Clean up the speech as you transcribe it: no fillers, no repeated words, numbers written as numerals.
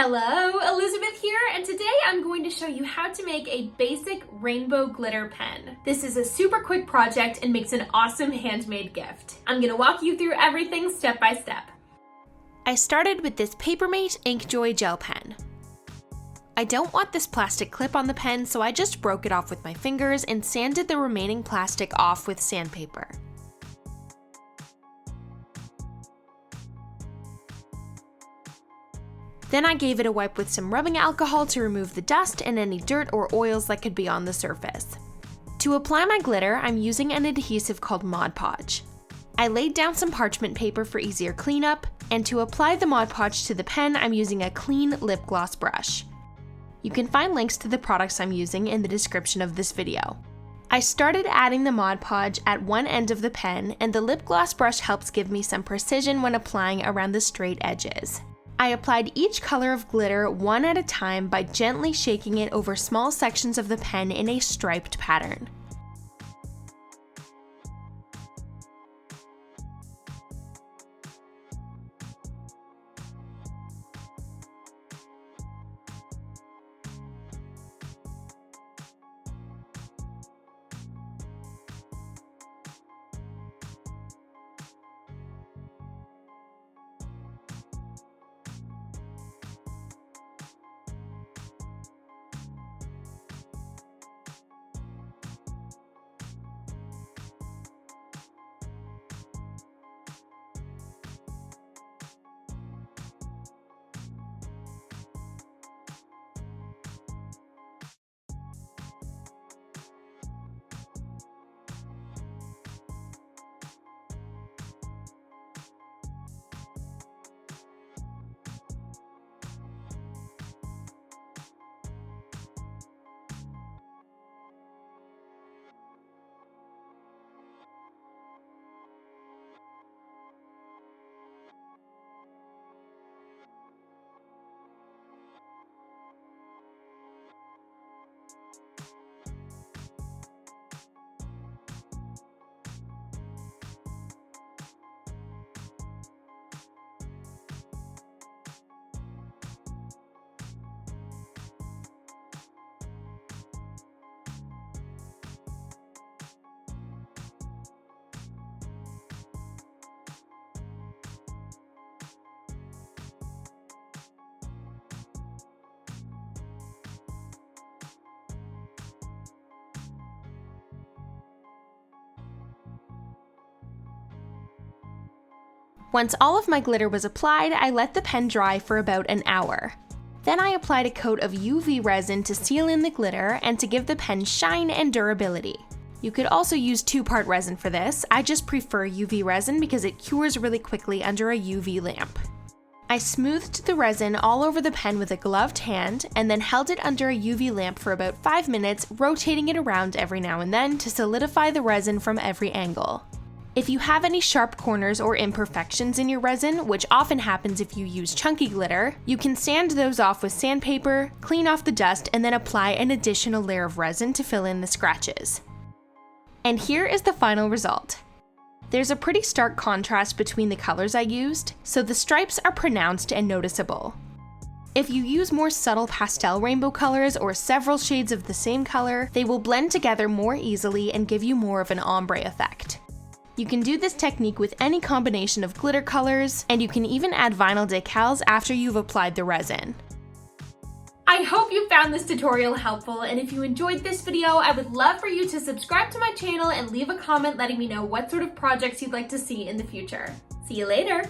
Hello, Elizabeth here, and today I'm going to show you how to make a basic rainbow glitter pen. This is a super quick project and makes an awesome handmade gift. I'm going to walk you through everything step by step. I started with this PaperMate InkJoy gel pen. I don't want this plastic clip on the pen, so I just broke it off with my fingers and sanded the remaining plastic off with sandpaper. Then I gave it a wipe with some rubbing alcohol to remove the dust and any dirt or oils that could be on the surface. To apply my glitter, I'm using an adhesive called Podge. I laid down some parchment paper for easier cleanup, and to apply the Podge to the pen, I'm using a clean lip gloss brush. You can find links to the products I'm using in the description of this video. I started adding the Podge at one end of the pen, and the lip gloss brush helps give me some precision when applying around the straight edges. I applied each color of glitter one at a time by gently shaking it over small sections of the pen in a striped pattern. Once all of my glitter was applied, I let the pen dry for about an hour. Then I applied a coat of UV resin to seal in the glitter and to give the pen shine and durability. You could also use 2-part resin for this. I just prefer UV resin because it cures really quickly under a UV lamp. I smoothed the resin all over the pen with a gloved hand and then held it under a UV lamp for about 5 minutes, rotating it around every now and then to solidify the resin from every angle. If you have any sharp corners or imperfections in your resin, which often happens if you use chunky glitter, you can sand those off with sandpaper, clean off the dust, and then apply an additional layer of resin to fill in the scratches. And here is the final result. There's a pretty stark contrast between the colors I used, so the stripes are pronounced and noticeable. If you use more subtle pastel rainbow colors or several shades of the same color, they will blend together more easily and give you more of an ombre effect. You can do this technique with any combination of glitter colors, and you can even add vinyl decals after you've applied the resin. I hope you found this tutorial helpful, and if you enjoyed this video, I would love for you to subscribe to my channel and leave a comment letting me know what sort of projects you'd like to see in the future. See you later!